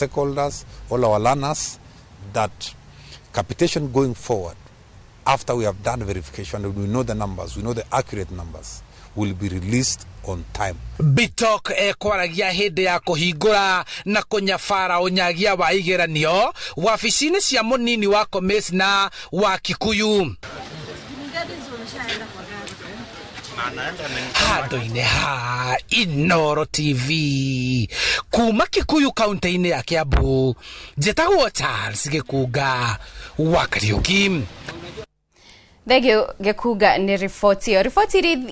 Stakeholders, all our learners, that capitation going forward, after we have done verification, we know the numbers, we know the accurate numbers, will be released on time. Bitok kwaragia hinde ya kuhingura na kunyabara unyagia wa igeranio wabici-inĩ cia munini wa Commissioner wa Kikuyu. Handu-inĩ ha Inooro TV kuma Kikuyu kaunti-inĩ ya Kiambu, njĩtagwo Charles Gĩkunga wa Kariuki. Thegio Gĩkunga ni riboti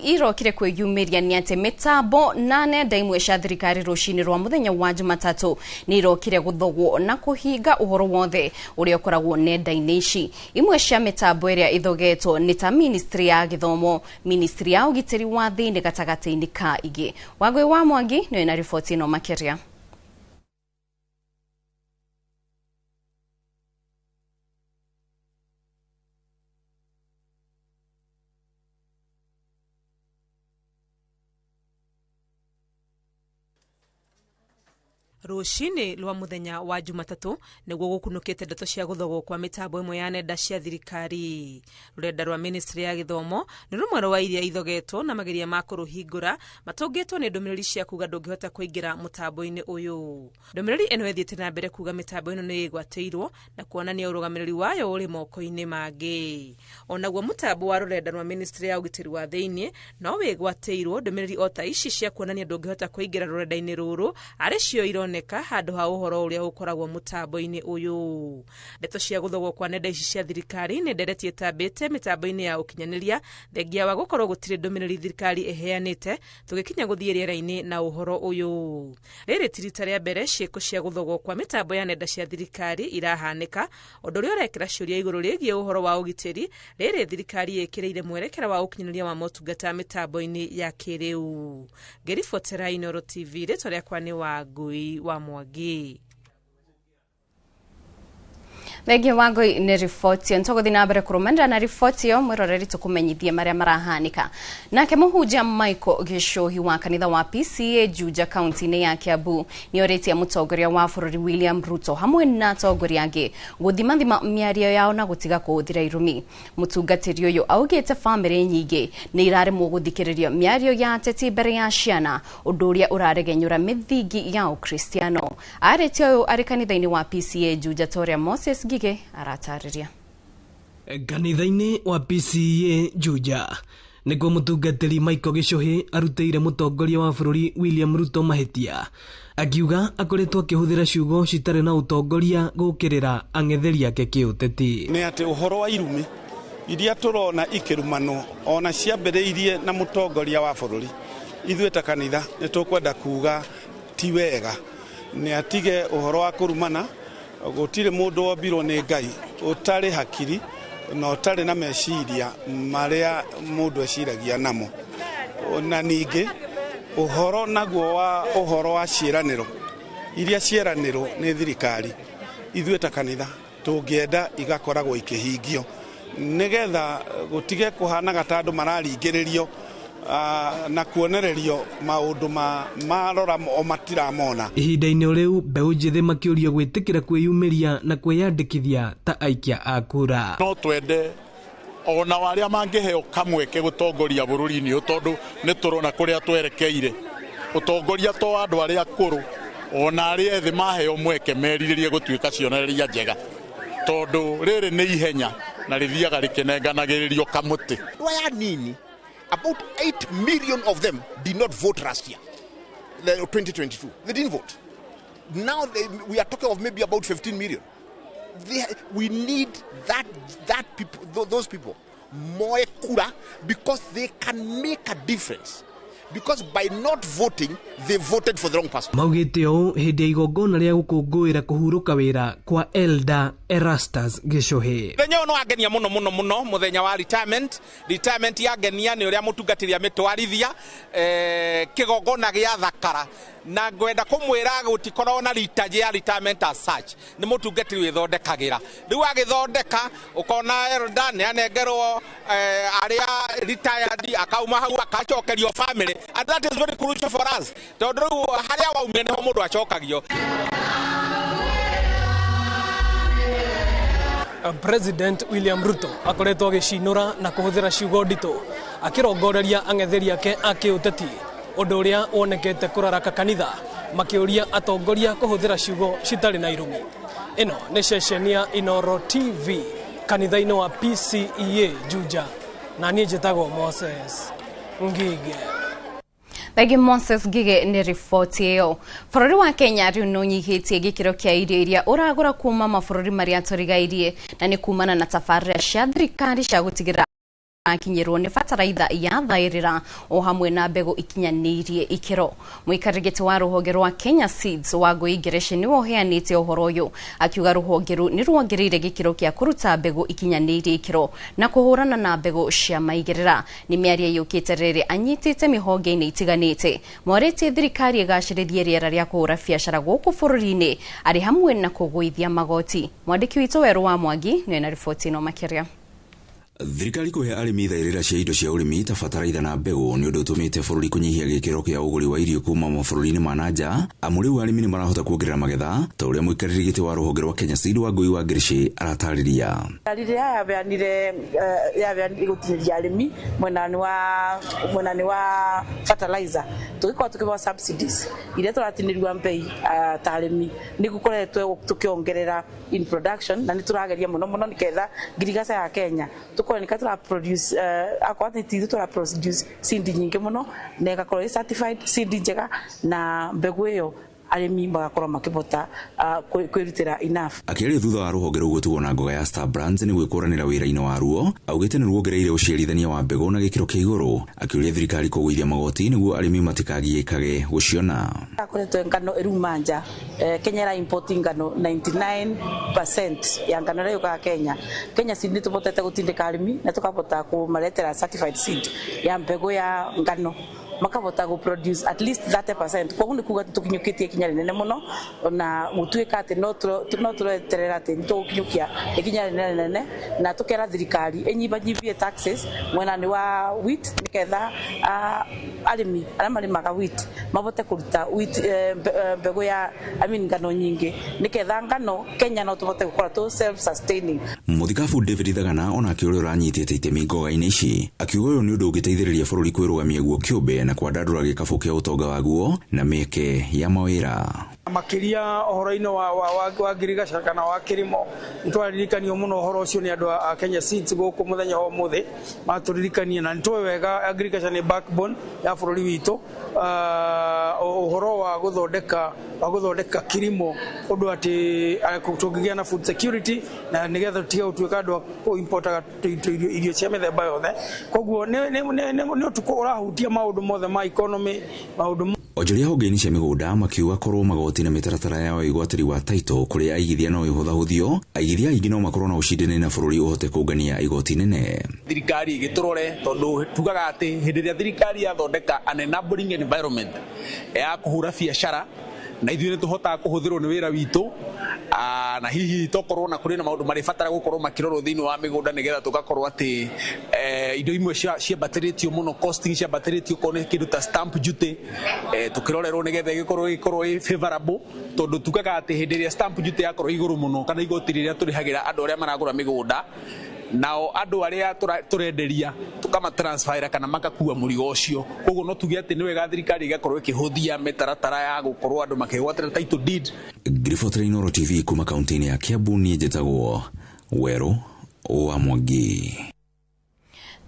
irokire kwĩyumĩria ni atĩ mĩtambo 8 ndaimwe cia thirikari rũcinĩ rwa mũthenya wa Jumatatu ni irokire gũthogwo na kũhinga ũhoro wothe ũrĩa ũkoragwo nenda-inĩ ici. Imwe cia mĩtambo ĩrĩa ithogetwo nĩ ta Ministry ya Gĩthomo, Ministry ya Ũgitĩri wa Thĩinĩ gatagatĩ-inĩ ka ingĩ. Wagwe wa Mwangi nĩ na riboti ĩno makĩria. Rũcinĩ rwa mũthenya wa Jumatatu nĩguo gũkunũkĩte ndeto cia gũthogwo kwa mĩtambo ĩmwe ya nenda cia thirikari. Rũrenda rwa Ministry ya Gĩthomo nĩ rũmwe rwa iria ithogetwo na mageria ma kũrũhingũra matũngĩtwo nĩ ndũmĩrĩri cia kuga ndũngĩhota kũingĩra mũtambo-inĩ ũyũ. Ndũmĩrĩri ĩno ĩthiĩte na mbere kuga mĩtambo ĩno nĩ ĩgwatĩirwo na kuonania ũrũgamĩrĩri wayo ũrĩ moko-inĩ mangĩ. Onaguo mũtambo wa rũrenda rwa Ministry ya Ũgitĩri wa Thĩinĩ no wĩgwatĩirwo ndũmĩrĩri o ta ici cia kuonania ndũngĩhota kũingĩra rũrenda-inĩ rũrũ arĩ cio ironeka handũ ha ũhoro ũrĩa ũkoragwo mũtambo-inĩ ũyũ. Ndeto cia gũthogwo kwa nenda ici cia thirikari nĩ nderetie tambĩte mĩtambo-inĩ ya ũkinyanĩria thengia wa gũkorwo gũtirĩ ndũmĩrĩri thirikari ĩheanĩte tũgĩkinya gũthiĩ rĩera-inĩ na ũhoro ũyũ. Rĩrĩ ti rita rĩa mbere ciĩko cia gũthogwo kwa mĩtambo ya nenda cia thirikari irahanĩka, ũndũ ũrĩa ũrekĩra ciũria igũrũ rĩgiĩ ũhoro wa ũgitĩri rĩrĩ thirikari ĩkĩrĩire mwerekera wa ũkinyanĩria wa motungata mĩtambo-inĩ ya kĩrĩu. Ngĩribotera Inooro TV, rĩtwa rĩakwa nĩ Wangui wa Mwangi. Thegio Wangui ni riboti ntũgũthiĩ na mbere kũrũmanĩrĩra na riboti ĩyo mwĩroreri tũkũmenyithie marĩa marahanĩka. Nake mũhunjia Michael Gĩcũhi wa kanitha wa PCA Juja kaunti-inĩ ya Kiambu nĩ orĩtie mũtongoria wa bũrũri William Ruto hamwe na atongoria angĩ gũthimathima mĩario yao na gũtiga kũhũthĩra irumi. Mũtungatĩri ũyũ augĩte bamĩrĩ nyingĩ nĩ iraremwo gũthikĩrĩria mĩario ya ateti mbere ya ciana, ũndũ ũrĩa ũraregenyũra mĩthingi ya Ũkristiano. Arĩtie ũyũ arĩ kanitha-inĩ wa PCA Juja Toria Moses Gige aratarĩria. Kanitha-inĩ wa PCA Juja nĩguo mũtungatĩri Michael Gĩcũhi arutĩire mũtongoria wa bũrũri William Ruto mahĩtia, akiuga akoretwo akĩhũthĩra ciugo citarĩ na ũtongoria gũkĩrĩra ang'etheri ake kĩũteti. Nĩ atĩ ũhoro wa irumi iria tũrona ikĩrumano ona ciambĩrĩirie na mũtongoria wa bũrũri, ithuĩ ta kanitha nĩ tũkwenda kuga ti wega, nĩ atige ũhoro wa kũrumana. Gũtirĩ mũndũ wombirwo nĩ Ngai ũtarĩ hakiri na ũtarĩ na meciria marĩa mũndũ eciragia namo. Na ningĩ ũhoro naguo wa ũhoro wa ciĩranĩro iria ciĩranĩrwo nĩ thirikari, ithuĩ ta kanitha tũngĩenda igakoragwo ikĩhingio nĩgetha gũtige kũhanaga ta andũ mararingĩrĩrio na kuonererio maũndũ marora o matiramona. Ihinda-inĩ rĩu mbeũ njĩthĩ makĩũrio gwĩtĩkĩra kwĩyumĩria na kwĩyandĩkithia ta aikia a kura. No twende ona arĩa mangĩheo kamweke gũtongoria bũrũri-inĩ ũyũ, tondũ nĩ tũrona kũrĩa twerekeire. Ũtongoria to andũ arĩa akũrũ, ona arĩa ethĩ maheo mweke merirĩrie gũtuĩka cionereria njega, tondũ rĩrĩ nĩ ihenya na rĩthiaga rĩkĩnenganagĩrĩrio kamũtĩ. Waya nini? About 8 million of them did not vote last year, 2022. They didn't vote. Now we are talking of maybe about 15 million. We need those people more kura, because they can make a difference. Because by not voting, they voted for the wrong person. Maugĩte ũũ hĩndĩ ya igongona rĩa gũkũngũĩra kũhurũka wĩra kwa Elder Erastus Gĩcũhi. Mũthenya ũyũ nĩ wangenia mũno mũthenya wa retirement yangenia nĩ ũrĩa mũtungatĩri amĩtwarithia kĩgongona gĩa thakara, na ngwenda kũmwĩra gũtikorwo na ritaje ya retirement as such, nĩ mũtungatĩri wĩthondekagĩra. Rĩu agĩthondeka ũkona Elder nĩ anengerwo arĩa retired akauma hau akacokerio family, and that is very crucial for us. Tondũ rĩu harĩa waumire nĩho mũndũ acokagio. President William Ruto akoretwo agicinura na kuhuthira ciugo ndito akirongoreria ang'etheri ake akiuteti undu uria wonekete kuraraka kanitha makiuria atongoria kuhuthira ciugo citari na irumi. Ino ni ceceni ya Inoro TV kanitha-ini wa PCEA Juja na niĩ njĩtagwo Moses Ngige. Thegi Moses Ngige ni riboti iyo. Bũrũri wa Kenya rĩu no nyihitie gĩkĩro kĩa irio iria ũragũra kuma mabũrũri marĩa tũrigairie na nĩ kumana na tabarĩra cia thirikari cia gũtigĩrĩra akinyirwo ni fataraitha ya thairira o hamwe na mbegu ikinyanĩirie ikĩro. Mũikarĩri wa rũhonge rwa Kenya Seeds wa Ngũi ni woheanĩte ũhoro ũyũ akiuga rũhonge rũu nĩ ruongereire gĩkĩro kĩa kũruta mbegu ikinyanĩirie ikĩro na kũhũrana na mbegu cia maigĩrĩra. Nĩ mĩario yũkĩte rĩrĩ anyitĩte mĩhonge-inĩ itiganĩte. Morĩtie thirikari ĩgacĩrithie rĩera rĩa kũhũra biacara gũkũ bũrũri-inĩ arĩ hamwe na kũgũithia magoti. Mwandĩki witũ Werũ wa Mwangi nĩ na riboti ĩno makĩria. Thirikari kuhe arĩmi thairĩra cia indo cia ũrĩmi ta bataraitha na mbegũ nĩ ũndũ ũtũmĩte bũrũri kũnyihia gĩkĩro kĩa ũgũri wa irio kuma mabũrũri-inĩ ma nanja. Amu rĩu arĩmi nĩ marahota kuongerera magetha ta ũrĩa mũikarĩri gĩtĩ wa rũhonge rwa Kenya Seed wa Ngũi wa Ngirici aratarĩria. Rĩrĩa yabeanire gũtinĩria arĩmi mwena wa fertilizer tũgĩkorwo tũkĩba subsidies iria tũratinĩrio mbei ta arĩmi nĩ gũkoretwo tũkĩongerera in production na nĩ tũrageria mũno nĩgetha ngirigaca ya Kenya tukore nika tura produce akwati tithi tura produce seed nyingi muno na igakorwo certified seed njega na mbegu iyo arĩmi magakorwo makibota kwirutira enough. Akĩaria thutha wa rũhonge rũu gũtigwo na ngoga ya Star Brands nĩ gwĩkũranĩra wĩra-inĩ waruo augĩte nĩ ruongereire ũciarithania wa mbegũ na gĩkĩro kĩa igũrũ akĩuria thirikari kũgũithia magoti nĩguo arĩmi matikagiĩkage gũciona. Akoretwo ngano ĩruma nja Kenya ra import ngano 99% ya ngano ĩrĩa yũkaga Kenya Seed nĩ tũbotete gũtindĩka arĩmi na tũkabota kũmaretera certified seed ya mbegũ ya ngano makabota go produce at least 30%. Kwa nĩ kuga tukinyukitie ikinya rinene muno na gutuika ati no tureterera ati tukinyukia ikinya rinene na tukera thirikari enyibanyibie taxes mwena ni wa wheat niketha arĩmi arĩa marĩmaga wheat mabote kuruta wheat mbegu ya ngano nyingi niketha ngano Kenya no tubote gukora tu self sustaining. Muthikabu David Thagana ona akĩũria ũranyitĩte itemi ngoga-inĩ ici akiuga ũyũ nĩ ũndũ ũngĩteithĩrĩria bũrũri kwĩrũgamia guo kĩũmbe na kwandandũra gĩkabũ kĩa ũtonga waguo na mĩeke ya mawĩra. Makiria ohoro-inĩ wa ngirigaca kana wa kirimo nitwaririkanio muno ohoro ucio ni andu a Kenya Seeds guku muthenya wa muthi maturirikanie na nitwe wega agriculture ni backbone ya bũrũri witũ ohoro wa guthondeka kirimo undu ati tũngĩgĩa na food security na nigetha tiga gũtuĩka andũ a importaga irio cia mĩthemba yothe koguo nĩ ũtukũ ũrahutia maũndũ mothe ma economy maũndũ. Onjoria honge-inĩ cia mĩgũnda makiuga korwo magoti na mĩtaratara yao igwatĩri wa title kũrĩ aigithia no ihũthahũthio aigithia aingĩ no makorwo na ũcindani na bũrũri ũhote kũngania igoti nene. Thirikari igĩtũrore tondũ tugaga atĩ hĩndĩ ĩrĩa thirikari yathondeka an enabling environment ya kũhũra biacara na ithuĩ nĩ tũhotaga kũhũthĩrwo nĩ wĩra witũ na hihi tokorwo na kũrĩ na maũndũ marĩ batara gũkorwo makĩrorwo thĩinĩ wa mĩgũnda nĩgetha tũgakorwo atĩ indo imwe ciambatĩrĩtio mũno costing ciambatĩrĩtio korwo nĩ kĩndũ ta stamp duty tũkĩrorerwo nĩgetha ĩgĩkorwo ĩ favorable tondũ tugaga atĩ hĩndĩ ĩrĩa stamp duty yakorwo igũrũ mũno kana igoti rĩrĩa tũrĩhagĩra andũ arĩa maragũra mĩgũnda nao andũ arĩa tũrenderia tukamatransfera kana makakua mũrigo ũcio koguo no tuge atĩ nĩ wega thirikari igakorwo ĩkĩhũthia mĩtaratara ya gũkorwo andũ makĩgwatĩra title deed. Riboti ya Inoro TV kuma kaunti-inĩ ya Kiambu niĩ njĩtagwo Werũ wa Mwangi.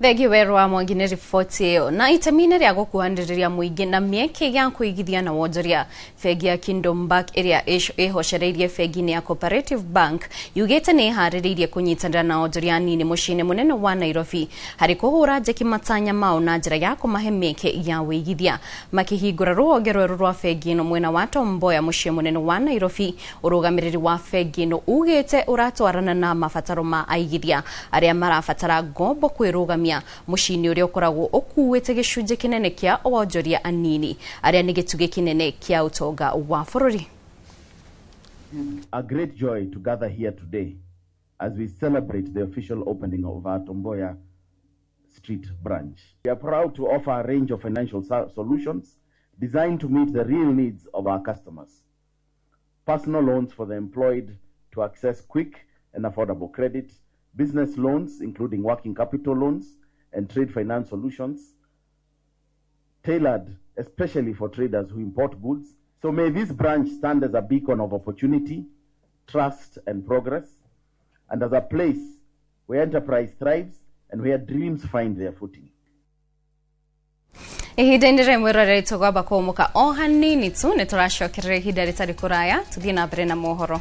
Thegi Werũ wa Mwangi nĩ riboti ĩyo. Na itemi-inĩ rĩa gũkuhanĩrĩria mũingĩ na mĩeke ya kũigithia na wonjoria, bengi ya Kingdom Bank ĩrĩa ĩhocereirie bengi-inĩ ya Cooperative Bank yugĩte nĩ ĩharĩrĩirie kũnyitanĩra na wonjoria nini mũciĩ-inĩ mũnene wa Nairobi harĩ kũhũra njeki matanya mao na njĩra ya kũmahe mĩeke ya wĩigithia. Makĩhingũra rũhonge rwerũ rwa bengi ĩno mwena wa Tom Mboya mũciĩ mũnene wa Nairobi, ũrũgamĩrĩri wa bengi ĩno ugĩte ũratwarana na mabataro ma aigithia arĩa marabatara ngombo kwĩrũgamia mũciĩ-inĩ ũrĩa ũkoragwo ũkuĩte gĩcunjĩ kĩnene kĩa wonjoria anini arĩa nĩ gĩtugĩ kĩnene kĩa ũtonga wa bũrũri. A great joy to gather here today as we celebrate the official opening of our Tom Mboya Street branch. We are proud to offer a range of financial solutions designed to meet the real needs of our customers. Personal loans for the employed to access quick, and affordable credit, business loans, including working capital loans and trade finance solutions, tailored especially for traders who import goods. So may this branch stand as a beacon of opportunity, trust, and progress, and as a place where enterprise thrives and where dreams find their footing. Ihinda-inĩ rĩmwe rĩrĩ kwamba kũmũka o hanini tu nĩ tũracokereria ihinda rĩtarĩ kũraya tũthiĩ na mbere na mohoro.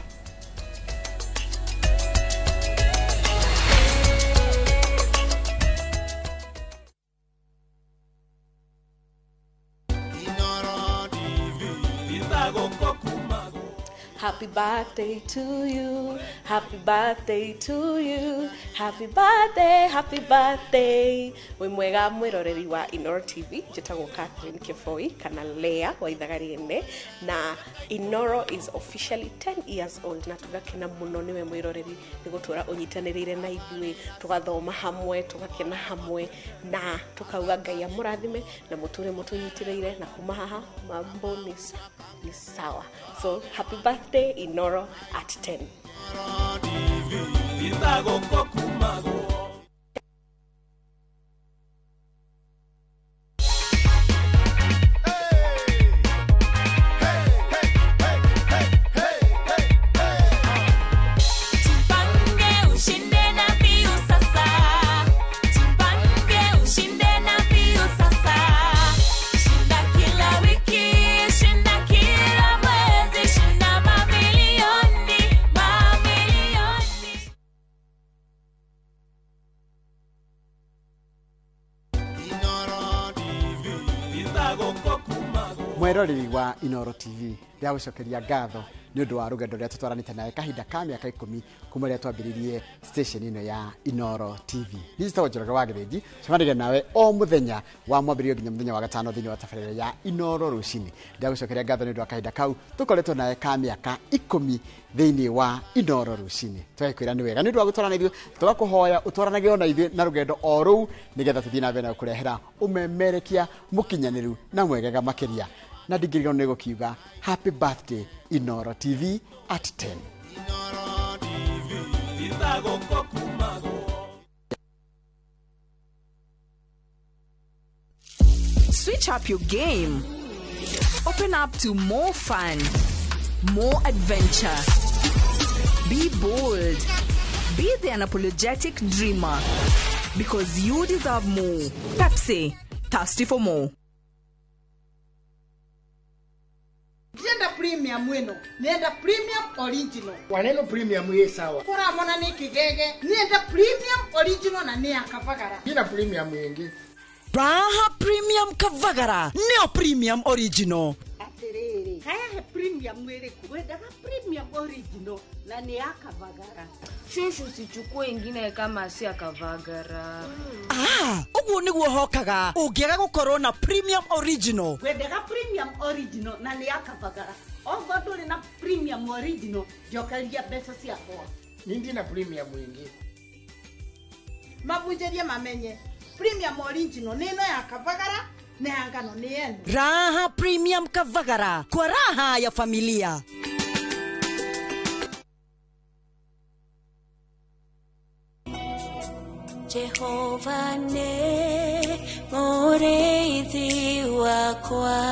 Happy birthday to you, happy birthday to you, happy birthday, happy birthday. Wĩ mwega mwĩroreri wa Inoro TV, njĩtagwo Catherine Kĩboi kana Lea wa Ithagariene, na Inoro is officially 10 years old, na tugakena mũno niwe mwĩroreri nĩ gũtũra ũnyitanĩrĩire na ithuĩ, tũgathoma hamwe, tũgakena hamwe, na tukauga Ngai amũrathime na mũtũre mũtũnyitĩrĩire, na kuma haha mambo ni sawa. So happy birthday Inoro at 10. Mweroreri wa Inoro TV rĩa gũcokeria ngatho nĩ ũndũ wa rũgendo rũrĩa tũtwaranĩte nawe kahinda ka mĩaka 10 kuma rĩrĩa twambĩrĩirie station ino ya Inoro TV. Nĩjĩtagwo Njoroge wa Gĩthĩnji, cemanagia nawe o mũthenya wa mwambĩrĩrio nginya mũthenya wa gatano thĩinĩ wa tabarĩra ya Inoro rũcinĩ. Rĩa gũcokeria ngatho nĩ ũndũ wa kahinda kau tũkoretwo nawe ka mĩaka 10 thĩinĩ wa Inoro rũcinĩ. Tũgakwĩra nĩ wega nĩ ũndũ wa gũtwarana ithuĩ, tũgakũhoya ũtwaranage ona ithuĩ na rũgendo o rũu nĩgetha tũthiĩ na mbere na kũrehera ũmemerekia mũkinyanĩru na mwegega makĩria. Na ndingĩriganĩrwo nĩ gũkiuga happy birthday Inoro TV at 10. Switch up your game. Open up to more fun, more adventure. Be bold. Be the unapologetic dreamer. Because you deserve more. Pepsi, thirsty for more. Nenda premium weno, nenda premium original. Waneno premium ye sawa. Kora mona ni kigege, nenda premium original na ni akavagara. Ina premium yengi. Raha premium kavagara, neo premium original. Aterere, kaya he premium wele kuweda ka premium original na ni akavagara. Shushu sichukue ingine kama si akavagara. Ugu niguo hokaga, ũngĩaga gũkorwo na premium original. Wenda premium original na ni akavagara. Ogo ndũrĩ na premium original, njokeria mbeca ciakwa. Nindi na premium yengi. Mabunjĩrie mamenye. Premium original neno ya kavagara na yangano ni yenu. Raha premium kavagara, kwa raha ya familia. Jehova ne mũrĩithi wakwa,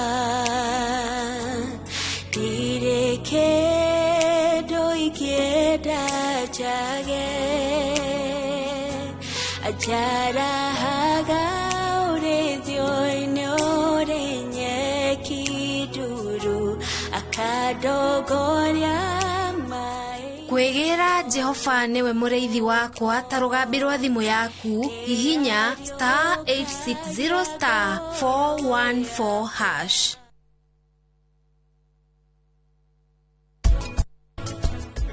ndirĩ kĩndũ ingĩenda njage, ajarahaga ũrĩithio-inĩ ũrĩ nyeki nduru, akandongoria kwĩgĩra Jehova niwe mũrĩithi wakwa, ta rũgambi rwa thimũ yaku hihinya *860*414#.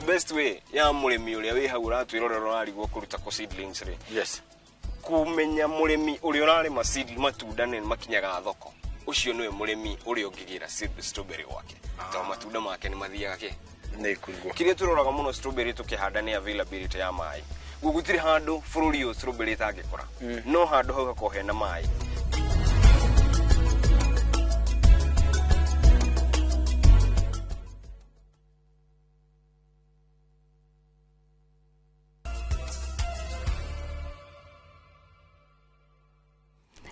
Best way ya mũrĩmi ũrĩa wĩ hau ũratwĩrorera ũrarigwo kũruta ko seedlings rĩ. Yes. Kumenya mũrĩmi ũrĩa ũrarĩma seed matunda nĩ makinyaga thoko. Ũcio nĩwe mũrĩmi ũrĩa ũngĩgĩra seed strawberry gwake. Ta matunda make nĩ mathiaga kĩ? Kĩrĩa tũroraga mũno strawberry tũkĩhanda nĩ availability ya maĩ. Gũgũtirĩ handũ bũrũri ũyũ strawberry ĩtangĩkũra. No handũ hau hakorwo hena maĩ.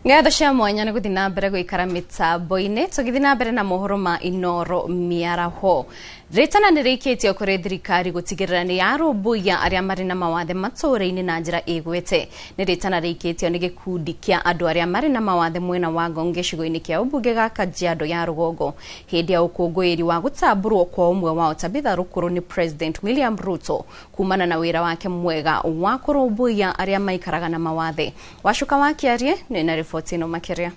Ngatho cia mwanya nĩ gũthiĩ na mbere gũikara mĩtambo-inĩ tũgĩthiĩ na mbere na mohoro ma Inoro mĩaraho. Rĩtana nĩ rĩikĩtio kũrĩ thirikari gũtigĩrĩra nĩ yarũmbũiya arĩa marĩ na mawathe matũũra-inĩ na njĩra ĩgwete. Nĩ rĩtana rĩikĩtio nĩ gĩkundi kĩa andũ arĩa marĩ na mawathe mwena wa Ngong gĩcigo-inĩ kĩa ũmbunge ga Kajiado ya Rũgongo hĩndĩ ya ũkũngũĩri wa gũtambũrwo kwa ũmwe wao Tabitha Rũkũrũ nĩ President William Ruto kumana na wĩra wake mwega wa kũrũmbũiya arĩa maikaraga na mawathe. Wacuka wa Kĩarie nĩ na riboti ĩno makĩria.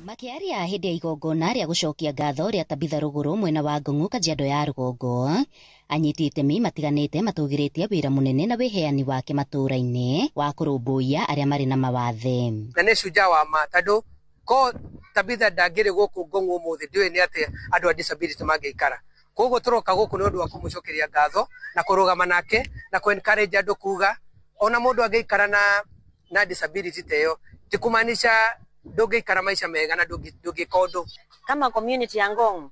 Makiaria hĩndĩ ya igongona rĩa gũcokia ngatho rĩa Tabitha Rũkũrũ mwena wa Ngong Kajiado ya Rũgongo, anyiti itemi matiganĩte matũgĩrĩtie wĩra mũnene na wĩheani wake matũũra-inĩ wa kũrũmbũiya arĩa marĩ na mawathe. Na nĩ cunja wa ma tondũ ko Tabitha ndangĩrĩ gũkũ Ngong ũmũthĩ ndiũĩ nĩ atĩ andũ a disability mangĩikara. Koguo tũroka gũkũ nĩ ũndũ wa kũmũcokeria ngatho na kũrũgama nake na encourage andũ kuga ona mũndũ angĩikara na disability teyo ti kumaanisha ndũngĩikara maisha mega na ndũngĩka ũndũ. Kama community ya Ngong,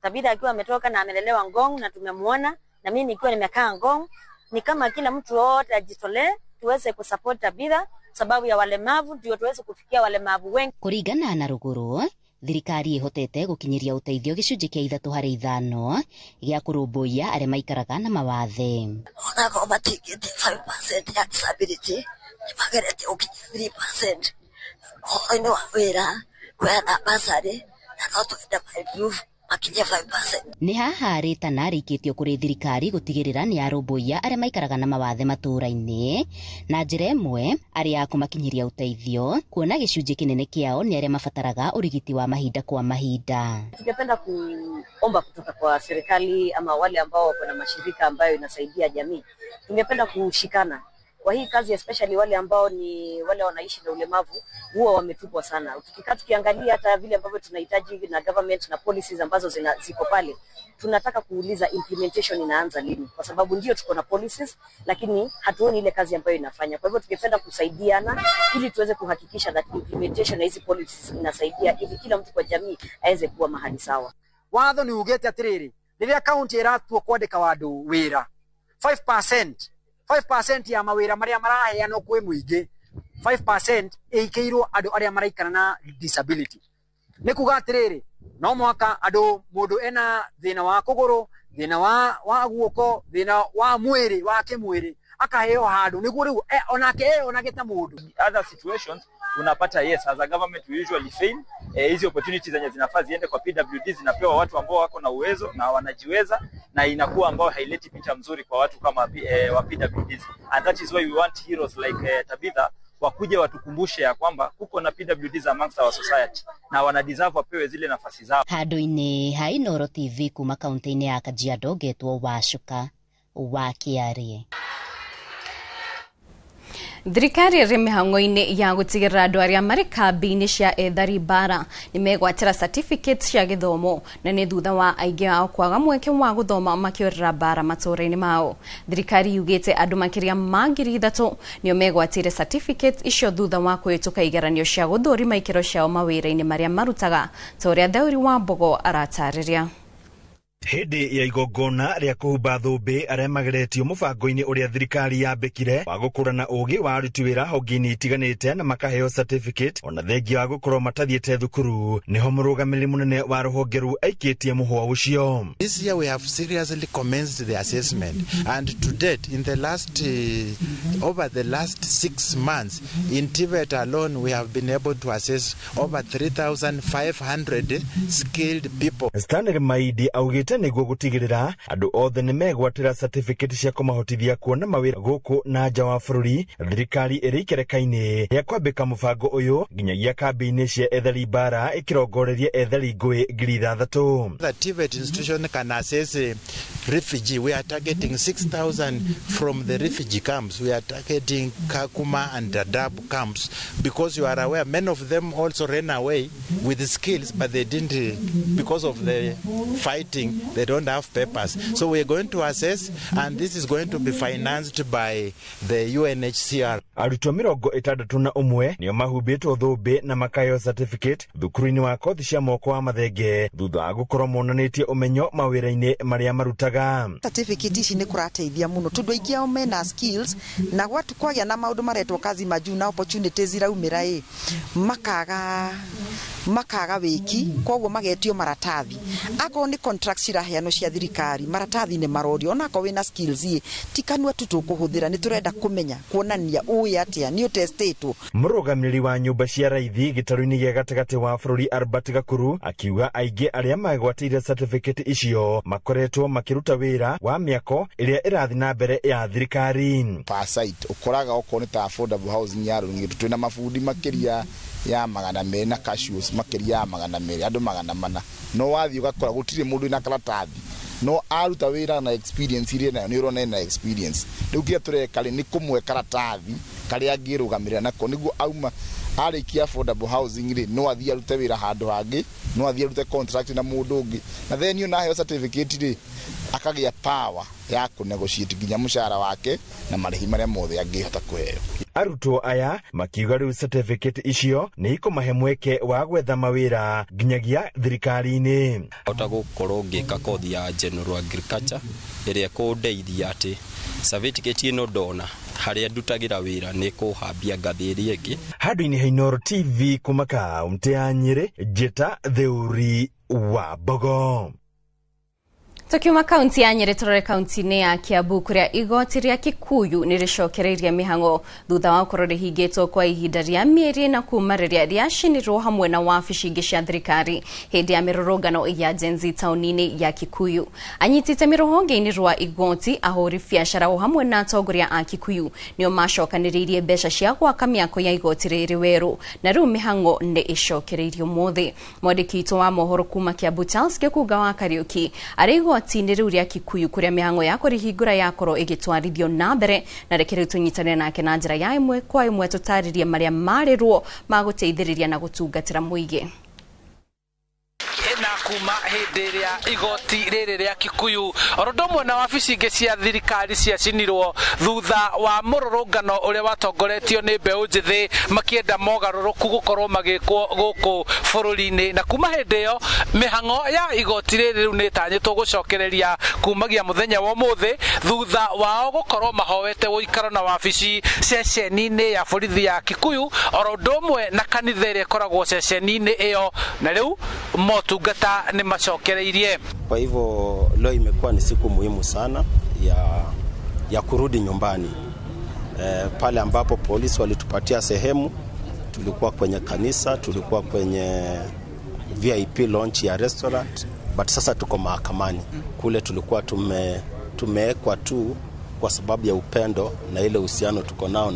Tabitha akiwa ametoka na amelelewa Ngong na tumemuona, na mimi nikiwa nimekaa Ngong, ni kama kila mtu wote ajitolee tuweze kusupport Tabitha sababu ya walemavu ndio tuweze kufikia walemavu wengi. Kũringana na Rũkũrũ, thirikari ĩhotete gũkinyĩria ũteithio gĩcunjĩ kĩa 3/5 gĩa kũrũmbũiya arĩa maikaraga na mawathe. Ona kwa matikĩte 5% ya disability, magerete ũkinyia 3%. Oino wa wĩra kwenda basarĩ na no twende improve makinya 5%. Nĩ haha rĩtana rĩikĩtio kũrĩ thirikari gũtigĩrĩra nĩ yarũmbũiya arĩa maikaraga na mawathe matũũra-inĩ na njĩra ĩmwe arĩa kũmakinyĩria ũteithio kuona gĩcunjĩ kĩnene kĩao nĩ arĩa mabataraga ũrigiti wa mahinda kwa mahinda. Tungependa kuomba kutoka kwa serikali ama wale ambao wako na mashirika ambayo inasaidia jamii, tungependa kushikana kwa hii kazi, especially wale ambao ni wale wanaishi na ulemavu huwa wametupwa sana. Tukikaa tukiangalia hata vile ambavyo tunahitaji na government na policies ambazo ziko pale, tunataka kuuliza implementation inaanza lini, kwa sababu ndio tuko na policies lakini hatuoni ile kazi ambayo inafanya. Kwa hivyo tungependa kusaidiana ili tuweze kuhakikisha that implementation ya hizi policies inasaidia ili kila mtu kwa jamii aweze kuwa mahali sawa. Watho ni ugete atiriri rĩrĩa county ĩratuo kwandĩka andũ wĩra 5% ya mawĩra marĩa maraheanwo kwĩ mũingĩ 5% ĩikĩirwo andũ arĩa maraikara na disability. Nĩ kuga atiriri no mwaka mũndũ ena thĩna wa kũgũrũ, thĩna wa guoko, thĩna wa mwĩrĩ wa kĩmwĩrĩ akaheo handũ nĩguo rĩu onake ta mũndũ. Other situations unapata yes, as a government we usually fail. Hizi opportunities zenye zinafaa ziende kwa PWD zinapewa watu ambao wako na uwezo na wanajiweza, na inakuwa ambao haileti picha mzuri kwa watu kama wa PWDs. And that is why we want heroes like Tabitha wakuje watukumbushe ya kwamba kuko na PWDs amongst our society na wana deserve wapewe zile nafasi zao. Handũ-inĩ ha Inoro TV kuma kaunti-inĩ ya Kajiado getwo Wacuka wa Kĩarie. Thirikari ĩrĩ mĩhang'o-inĩ ya gũtigĩrĩra andũ arĩa marĩ kambĩ-inĩ cia ethari bara nĩ megwatĩra certificates cia gĩthomo na nĩ thutha wa aingĩ ao kwaga mweke wa gũthoma makĩũrĩra bara matũũra-inĩ mao. Thirikari yugĩte andũ makĩria ma 3,000 nĩo megwatĩire certificates icio thutha wa kũhĩtũka igeranio cia gũthũrima ikĩro ciao mawĩra-inĩ marĩa marutaga, ta ũrĩa Daũri wa Mbogo aratarĩria. Hĩndĩ ya igongona rĩa kũhumba thũmbĩ arĩa mageretio mũbango-inĩ ũrĩa thirikari yambĩkire wa gũkũrana ũũgĩ wa aruti wĩra honge-inĩ itiganĩte na makaheo certificate ona thengia wa gũkorwo matathiĩte thukuru, nĩho mũrũgamĩrĩri mũnene wa rũhonge rũu aikĩtie mũhwa ũcio. This year we have seriously commenced the assessment, and to date in the last over the last 6 months in TVET alone we have been able to assess over 3,500 skilled people. Stanley Maidi augĩte nĩguo gũtigĩrĩra andũ othe nĩ megwatĩra certificate cia kũmahotithia kuona mawĩra gũkũ na nja wa bũrũri. Thirikari ĩrĩ ikereka-inĩ rĩa kwambĩka mũbango ũyũ nginyagia kambĩ-inĩ cia ethari bara ĩkĩrongoreria ethari ngũĩ 3,000. The TVET institution can assess refugee. We are targeting 6,000 from the refugee camps. We are targeting Kakuma and Dadaab camps because you are aware many of them also ran away with the skills, but they didn't, because of the fighting, they don't have papers. So we are going to assess, and this is going to be financed by the UNHCR. arutwo 61 nio mahubĩtwo thũmbĩ na makayo certificate thukuru-inĩ wa kothi cia moko wa mathenge thutha wa gũkorwo monanĩtie ũmenyo mawĩra-inĩ marĩa marutaga. Certificate ici nĩ kũrateithia mũno tondũ aingĩ ao mena skills na gwatu kwagĩa na maũndũ maretwo kazi majuu na opportunities iraumĩra makaga wĩki koguo magetio maratathi. Akorwo nĩ contracts iraheanwo cia thirikari maratathi nĩ marorio onakorwo wĩna skills tikanua tu tũkũhũthĩra nĩ tũrenda kũmenya kuonania ũĩ atĩa nĩ ũtestetwo. Mũrũgamĩrĩri wa nyũmba cia raithi gĩtarũ-inĩ gĩa gatagatĩ wa bũrũri Albert Gakuru akiuga aingĩ arĩa magwatĩire certificate icio makoretwo makĩruta wĩra wa mĩako ĩrĩa ĩrathiĩ na mbere ya thirikari. Site ũkoraga okorwo nĩ ta affordable housing ya Rũng'ĩtu twĩna mabundi makĩria ya 200 na cashews makĩria ya 200 andũ 400 no wathiĩ ũgakora gũtirĩ mũndũ na karatathi no aruta wĩra na experience ile nayo nĩ ũrona na experience rĩu kĩrĩa tũreka nĩ kũmwe karatathi karĩa angĩrũgamĩrĩra nako nĩguo auma arĩkia affordable housing rĩ no athiĩ arute wĩra handũ hangĩ no athiĩ arute contract na mũndũ ũngĩ na then you naheo certificate rĩ akagĩa power ya kũnegotiate nginya mũcara wake na marĩhi marĩa mothe angĩhota kũheo. Arutwo aya makiuga rĩu certificate icio nĩ ikũmahe mweke wa gwetha mawĩra nginyagia thirikari-inĩ. Hota gũkorwo ngĩka kothi ya general agriculture ĩrĩa kũndeithia atĩ certificate ĩno ndona harĩa ndutagĩra wĩra nĩ kũhambia ngathĩ ĩrĩa ĩngĩ. Handũ-inĩ ha Inooro TV kumaka kaunti ya Nyĩrĩ, Njĩta Theuri wa Mbogo. Tukiuma kaunti ya Nyĩrĩ tũrore kaunti-inĩ ya Kiambu kũrĩa igoti rĩa Kikuyu nĩ rĩcokereirie mĩhang'o thutha wa gũkorwo rĩhingĩtwo kwa ihinda rĩa mĩeri na kuma rĩrĩa rĩacinirwo hamwe na wabici ingĩ cia thirikari hĩndĩ ya mĩrũrũngano ya Gen Z taũni-inĩ ya Kikuyu. Anyitĩte rũhonge-inĩ rwa igoti ahũri biacara o hamwe na atongoria a Kikuyu nĩo macokanĩrĩirie mbeca cia gwaka mĩako ya igoti rĩrĩ werũ na rĩu mĩhang'o nĩ ĩcokereirio mũthĩ. Mwandĩki witũ wa mohoro kuma Kiambu Charles Gĩkunga wa Kariuki arĩ igoti-inĩ rĩu rĩa Kikuyu kũrĩa mĩhang'o ya kũrĩhingũra yakorwo ĩgĩtwarithio na mbere na reke rĩu tũnyitanĩre nake na njĩra ya ĩmwe kwa ĩmwe tũtarĩrie marĩa marĩrwo ma gũteithĩrĩria na gũtungatĩra mũingĩ. Na kuma hĩndĩ ĩrĩa igoti rĩrĩ rĩa Kikuyu orodomwe na wabici ingĩ cia thirikari ciacinirwo thutha wa mũrũrũngano ũrĩa watongoretio nĩ mbeũ njĩthĩ makĩenda mogarũrũku gũkorwo magĩkwo gũkũ bũrũri-inĩ na kuma hĩndĩ ĩyo mĩhang'o ya igoti rĩrĩ rĩu nĩ ĩtanyĩtwo gũcokereria kumagia mũthenya wa ũmũthĩ thutha wao gũkorwo mahoete gũikaro na wabici ceceni-inĩ ya borithi ya Kikuyu orodomwe na kanitha ĩrĩa ĩkoragwo ceceni-inĩ ĩyo na rĩu motungata ni macokereirie. Kwa hivyo leo imekuwa ni siku muhimu sana ya kurudi nyumbani. Pale ambapo polisi walitupatia sehemu, tulikuwa kwenye kanisa, tulikuwa kwenye VIP launch ya restaurant, but sasa tuko mahakamani. Kule tulikuwa tumewekwa tu kwa sababu ya upendo na ile uhusiano tuko nao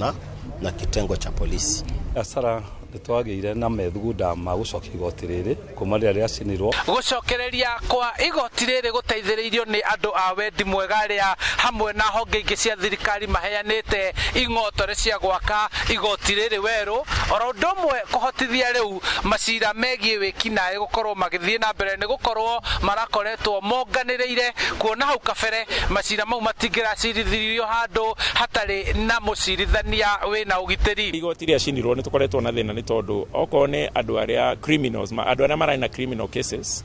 na kitengo cha polisi. Asara nitwagĩire na methugunda ma gũcokia igoti rĩrĩ kuma rĩrĩa rĩacinirwo. Gũcokereria kwa igoti rĩrĩ gũteithĩrĩirio nĩ andũ a wendi mwega arĩa hamwe na honge ingĩ cia thirikari maheanĩte ing'otore cia gwaka igoti rĩrĩ werũ oro ũndũ ũmwe kũhotithia rĩu macira megiĩ wĩkinaĩ gũkorwo magĩthiĩ na mbere nĩ gũkorwo marakoretwo monganĩrĩire kuona hau kabere macira mau matingĩracirithirio handũ hatarĩ na mũcirithania wĩna ũgitĩri. Igoti rĩacinirwo nĩ tũkoretwo na thĩna nĩ tondũ okorwo nĩ andũ arĩa criminals andũ arĩa marĩ na criminal cases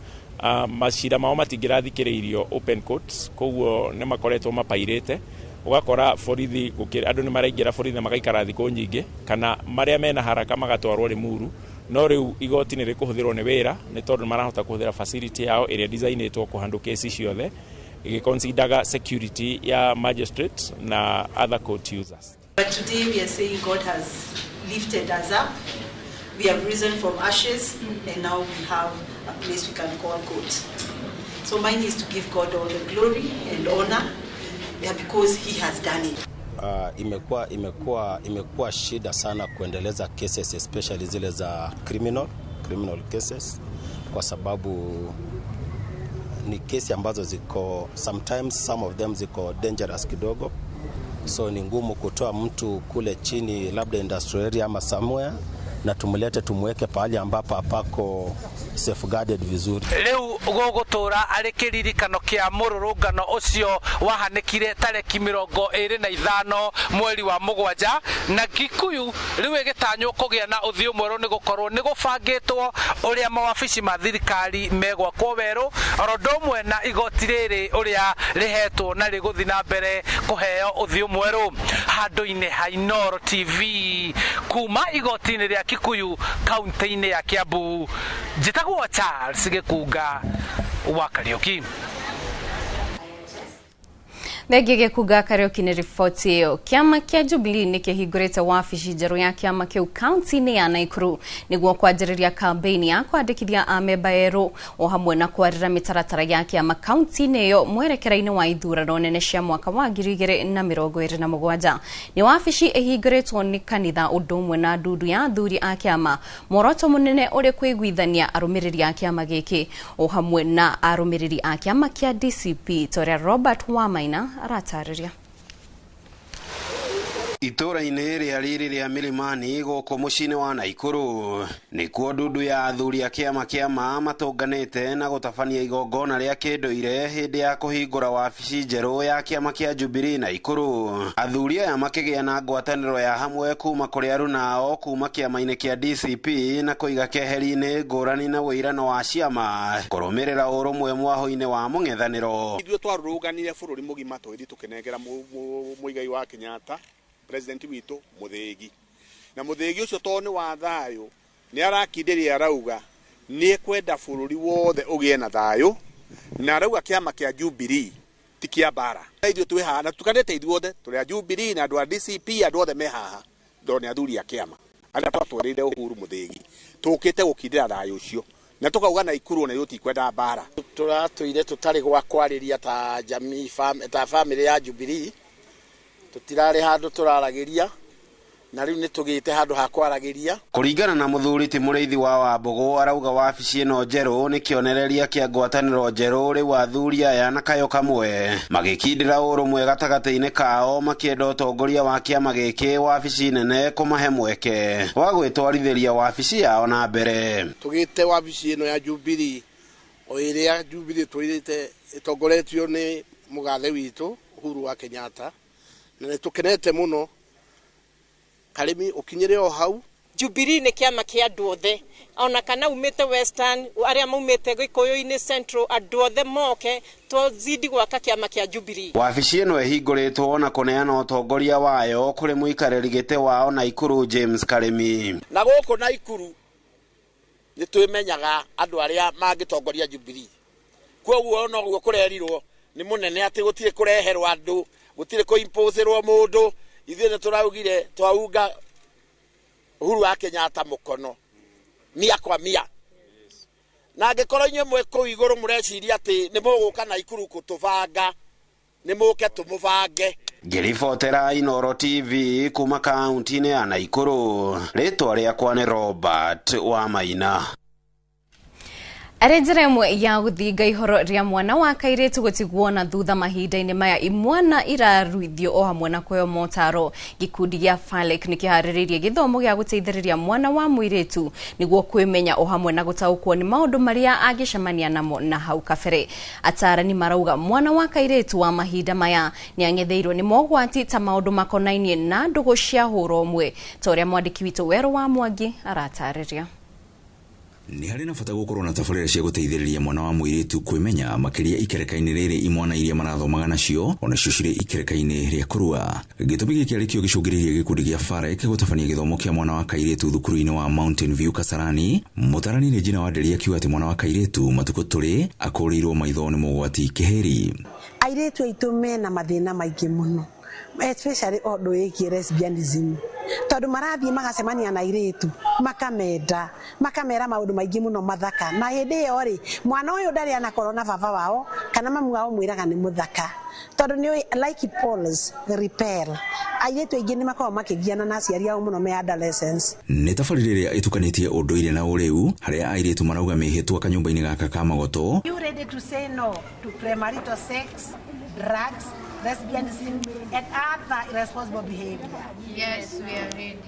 macira mao matingĩrathikĩrĩirio open courts koguo nĩ makoretwo mapairĩte ugakora borithi andũ nĩ maraingĩra borithi magaikara thikũ nyingĩ kana marĩa mena haraka magatwarwo Limuru no rĩu igoti nĩ rĩkũhũthĩrwo nĩ wĩra nĩ tondũ marahota kũhũthĩra facility yao ĩrĩa designĩtwo kũhandle kesi ciothe igĩconsidaga security ya magistrate na other court users. But today we are saying God has lifted us up. We have risen from ashes and now we have a place we can call court. So mine is to give God all the glory and honor because he has done it. Imekuwa shida sana kuendeleza cases especially zile za criminal cases kwa sababu ni kesi ambazo ziko sometimes some of them ziko dangerous kidogo. So ni ngumu kutoa mtu kule chini labda industrial area ama somewhere na tumlete tumweke pahali ambapo apako safeguarded vizuri. Leo gogotora ari kiririkano kia mururungano ucio wahanekire tareki 25 mweri wa mugwanja na Gikuyu riu igitanywo kugia na uthio mwero ni gukorwo ni gubangitwo uria mawabici ma thirikari megwakwo weru orondomwe na igoti riri uria rihetwo na riguthi na mbere kuheo uthio mweru. Handu-ini ha Inooro TV kuma igoti-ini ria Gikuyu kaunti-ini ya Kiambu, njitagwo Charles Gikunga wa Kariuki. Thegege kuga Kariuki ni ripoti iyo. Kiama kia Jubilee ni kihingurite wabici njeru ya kiama kiu kaunti-ini ya Nakuru niguo kwanjiriria kampeni ya kwandikithia amemba eru o hamwe na kwarira mitaratara ya kiama kaunti-ini iyo mwerekera-ini wa ithurano nene cia mwaka wa 2027. Ni wabici ihinguritwo ni kanitha undu umwe na ndudu ya athuri a kiama. Muoroto munene uri kwiguithania arumiriri a kiama giki o hamwe na arumiriri a kiama kia DCP Toria Robert Wamaina aratariria. Itura-ini ria riri ria Milimani guku mucini wa Naikuru nikuo ndudu ya athuri a kiama matunganite na gutabania igongona ria kinduire hindi ya kuhingura wabici njeru ya kiama kia Jubilee Naikuru. Athuri aya makigia na ngwataniro ya hamwe kuma kuri arunao kuma kiama-ini kia DCP na kuiga keheri-ini ngurani na wirano wa ciama kurumirira urumwe mwaho-ini wa mung'ethaniro. Ithuĩ twaruruganire bũrũri mũgima tũgĩthiĩ tũkĩnengera mũigai wa Kenyatta president witu Muthĩgi na Muthĩgi ucio to ni wa thayo ni arakindĩria arauga ni kwenda bũrũri wothe ũgĩe na thayo na arauga kiama kia Jubilee ti kia bara. Ithuĩ twĩ haha na tukanĩte ithuothe tũrĩ a Jubilee na andũ a DCP andũ othe me haha ndo ni athuri a kiama arĩa twatwarĩire Uhuru Muthĩgi tũkĩte gũkindĩra thayo ucio na tukauga Naikuru na yuti kwenda bara. Turatũire tũtarĩ gwa kwarĩria ta jamii ta family ya Jubilee tutirare handu turaragiria na riu nitugite handu ha kwaragiria. Kuringana na muthuri ti muriithi wa Wambugu arauga wabici ino njeru ni kionereria kia ngwataniro njeru riu athuri aya na kayo kamwe magikindira urumwe gatagati-ini kao makienda utongoria wa kiama giki wabici nene kumahe mweke wa gwitwarithiria wabici yao na mbere. Tugite wabici ino ya Jubilee o iria Jubilee twirite itongoretio ni mugathe witu Uhuru wa Kenyatta na tukenete muno karimi ukinyire o hau. Jubilee ni kiama kia andu othe ona kana umite Western aria maumite Gikuyu-ini Central andu othe moke tuzidi gwaka kiama kia Jubilee. Wabici ino ihinguritwo na kuneana utongoria wayo kuri muikariri gite wao Naikuru James Karimi. Na guku Naikuru ni twimenyaga andu aria mangitongoria Jubilee kwoguo no guo kurerirwo ni munene ati gutire kureherwa andu gutire ko imposerwo mundu ithuĩ nĩ tũraugire twaunga Uhuru wa Kenyatta mukono mia kwa mia na angĩkorwo inyuĩ mwe kũu igũrũ mũreciria atĩ nĩ mũgũka Naikuru gũtũbanga nĩ mũke tũmũbange. Ngĩribotera Inooro TV kuma kaunti-inĩ ya Naikuru, rĩtwa rĩakwa nĩ Robert Wamaina. Arejera imwe ya guthinga ihoro ria mwana wa kairitu gutigwo na thutha mahinda-ini maya imwana iraruithio o hamwe na kuyo motaro. Gikundi gia Falek nikihariririe githomo gia guteithiriria mwana wa muiritu niguo kwimenya o hamwe na gutaukwo ni maundu maria agicemania namo na hau kabere. Atarani marauga mwana wa kairitu wa mahinda maya ni angetheirwo ni mogwati ta maundu makonainie na ndugu cia huro mwe. Toria mwandiki witu Wero wa Mwangi aratariria. Ni hari na bata gukorwo na tabarĩra cia guteithĩrĩria mwana wa muiritu kwimenya makiria ikereka-ini riri imwana iria marathomaga nacio ona cio cirĩ ikereka-ini ria kurua. Gĩtũmi gĩkĩ arĩkĩo gĩcũngĩrĩirie gĩkundi gĩa Farek gũtabania gĩthomo kĩa mwana wa kairitu thukuru-inĩ wa Mountain View Kasarani. Mũtarani nĩ Njina wa Nderi akiuga atĩ mwana wa kairitu matukũ tũrĩ akũrĩirwo maitho nĩ mũgwati kĩheri. Airitu aitũ mena mathĩna maingĩ mũno, especially ũndũ wĩgiĩ lesbianism. Tondu marathie magacemania na airitu makamera maundu maingi muno mathaka na hindi iyo ri mwana uyu ndari anakorwo na baba wao kana mamu wao mwiraga ni muthaka tondu ni like Paul's repel airitu aingi ni makorwo makigiana na aciari ao muno me adolescents. Nĩ tabarĩra ĩrĩa ĩtukanĩtie ũndũire na ũrĩu harĩa airitu marauga mehĩtwa kanyũmba-inĩ gaka ka magoto. You ready to say no to premarital sex, drugs, lesbianism and other irresponsible behavior? Yes, we are ready.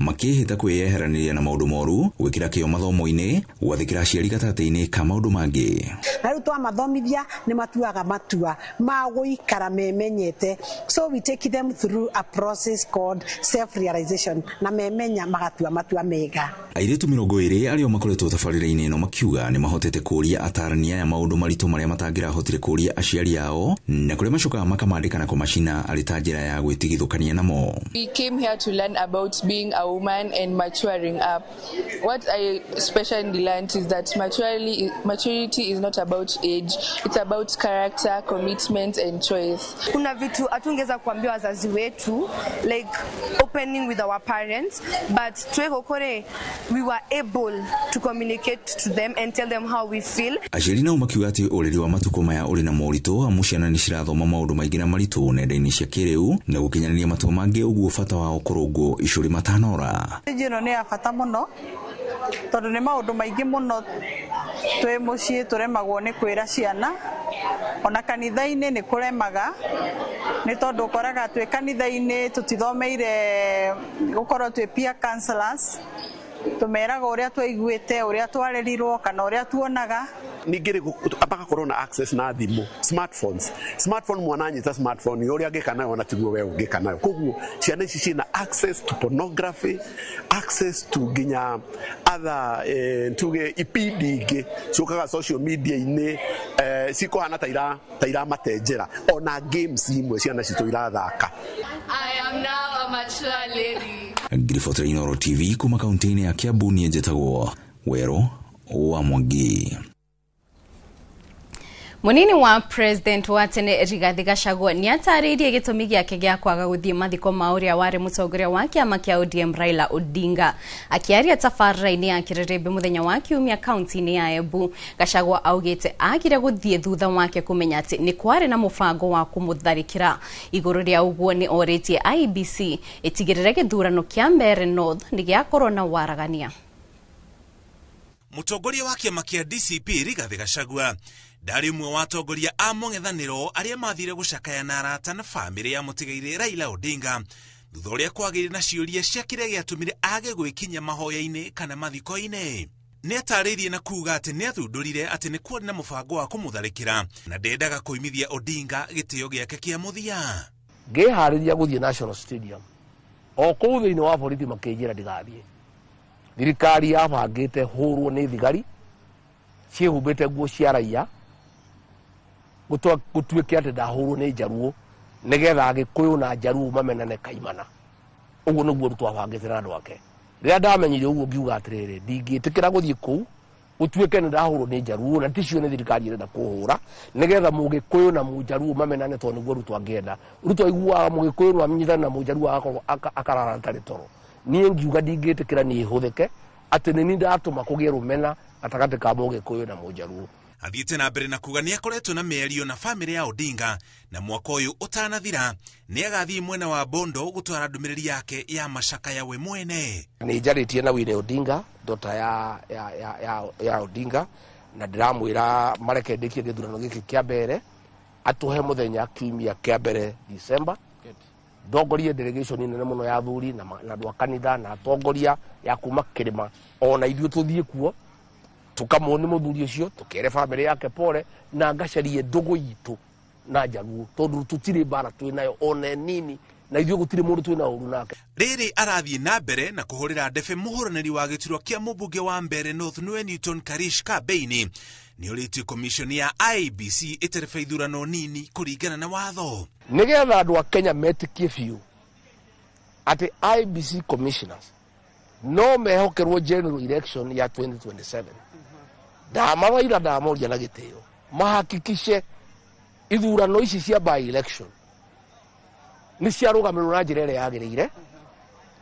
makihita kwiyeheraniria na maundu moru gwikira kio mathomo-ini gwathikira aciari gatata-ini ka maundu mangi. Na riu twamathomithia ni matuaga matua ma guikara memenyete, so we take them through a process called self realization na memenya magatua matua mega. Airitu 20 ario makoretwo tabarĩra-inĩ ĩno makiuga ni mahotete kuria atarania ya maundu maritu maria matangirahotire kuria aciari yao na kuria macokaga makamandĩka na kumacina arĩ ta njĩra ya gwĩtigithũkania namo. We came here to learn about being a woman and maturing up. What I especially learned is that maturity is not about age, it's about character, commitment and choice. Kuna vitu atungeza kuambia wazazi wetu, like opening with our parents, but tuweko kore we were able to communicate to them and tell them how we feel. Aciari nao makiuga atĩ ũreri wa matukũ maya ũrĩ na moritũ, amu ciana nĩ cirathoma maũndũ maingĩ na maritũ nenda-inĩ cia kĩrĩu na gũkinyanĩria matua mangĩ, ũguo bata wao kũrũngwo icũrĩ matanora. Njĩro nĩ ya bata mũno tondũ nĩ maũndũ maingĩ mũno twĩ mũciĩ tũremagwo nĩ kwĩra ciana, ona kanitha-inĩ nĩ kũremaga nĩ tondũ ũkoraga twĩ kanitha-inĩ tũtithomeire gũkorwo twĩ peer counselors, tumeraga ũrĩa twaiguĩte, ũrĩa twarerirwo kana ũrĩa tuonaga. Ningĩ mpaka korwo na access na thimũ, smartphone mwana anyita smartphone ũrĩa angĩka nayo ona tiguo we ũngĩka nayo. Koguo ciana ici ciĩna access to pornography, access to nginya other tuge ipindi ingĩ ciũkaga social media-inĩ cikuhana ta iramatenjera, ona games imwe ciana citũ irathaka. I am now a mature lady. Ngiribotera Inooro TV kuma kaunti-inĩ ya Kiambu, niĩ njĩtagwo Wero wa Mwangi. Munini wa President wa tene Rigathi Gachagua ni atarĩirie gĩtũmi gĩake gĩa kwaga gũthiĩ mathiko ma ũrĩa warĩ mũtongoria wa kĩama kĩa ODM Raila Odinga. Akĩaria tabarĩra-inĩ ya Kĩrĩrĩmbĩ mũthenya wa Kiumia kaunti-inĩ ya Embu, Gachagua augĩte agire gũthiĩ thutha wake kũmenya atĩ nĩ kwarĩ na mũbango wa kũmũtharĩkĩra. Igũrũ rĩa ũguo nĩ orĩtie IEBC ĩtigĩrĩre gĩthurano kĩa Mbeere North nĩ gĩakorwo na waragania. Mũtongoria wa kĩama kĩa DCP Rigathi Gachagua ndari umwe wa atongoria a mũng'ethanĩro arĩa mathire gũcakaya na arata na bamĩrĩ ya mũtigaire Raila Odinga thutha ũrĩa kwagĩire na ciũria cia kĩrĩa gĩatũmire age gwĩkinyia mahoya-inĩ kana mathiko-inĩ. Nĩ atarĩirie na kuuga atĩ nĩ athundũrire atĩ nĩ kwarĩ na mũbango wa kũmũtharĩkĩra na ndendaga kũimithia Odinga gĩtĩo gĩake kĩa mũthia. Ngĩharĩria gũthiĩ National Stadium o kũu thĩinĩ wa borithi makĩnjĩra ndigathiĩ. Thirikari yabangĩte hũrwo nĩ thigari ciĩhumbĩte nguo cia raia gũtuĩke atĩ ndahũrwo nĩ Njaruo nĩgetha Agĩkũyũ na Njaruo mamenane kaimana. Ũguo nĩguo twabangĩte na andũ ake. Rĩrĩa ndamenyire ũguo ngiuga atĩrĩrĩ, ndingĩtĩkĩra gũthiĩ kũu gũtuĩke nĩ ndahũrwo nĩ Njaruo na ticio nĩ thirikari ĩrenda kũhũra nĩgetha Mũgĩkũyũ na Mũnjaruo mamenane, tondũ nĩguo Ruto angĩenda. Ruto aiguaga Mũgĩkũyũ no amenyithane na Mũnjaruo akarara atarĩ toro. Niĩ ngiuga ndingĩtĩkĩra niĩ hũthĩke atĩ nĩ niĩ ndatũma kũgĩe rũmena gatagatĩ ka Mũgĩkũyũ na Mũnjaruo. Athiĩte na mbere na kuga nĩ akoretwo na mĩario na bamĩrĩ ya Odinga na mwaka ũyũ ũtanathira nĩ agathiĩ mwena wa Bondo gũtwara ndũmĩrĩri yake ya macakaya we mwene. Nĩ njarĩtie na Winnie Odinga, ndota ya Odinga, na ndĩramwĩra mareke ndĩkie gĩthurano gĩkĩ kĩa mbere atũhe mũthenya Kiumia kĩa mbere December. Ndongorie delegation nene mũno ya athuri na andũ a kanitha na atongoria ya kuma kĩrĩma, ona ithuĩ tũthiĩ kuo tukamwone mũthuri ũcio tukere bamĩrĩ yake pole na ngacarie ndũgũ itũ na Njaruo, tondũ tũtirĩ mbara twĩnayo ona nini na ithuĩ gũtirĩ mũndũ twĩna ũru nake. Rĩrĩ arathiĩ na mbere na kũhũrĩra ndebe mũhũranĩri wa gĩturwa kĩa mũmbunge wa Mbeere North nĩwe Newton Karish Kabeini nĩ ũrĩtie komishoni ya IEBC ĩtereba ithurano nini kũringana na watho. Nĩgetha andũ a Kenya metĩkie biũ atĩ IEBC commissioners no mehokerwo general election ya 2027. Ndamawaira ndamoria na gĩtĩo mahakikishe ithurano ici cia by election nĩ ciarũgamĩrĩrwo na njĩra ĩrĩa yagĩrĩire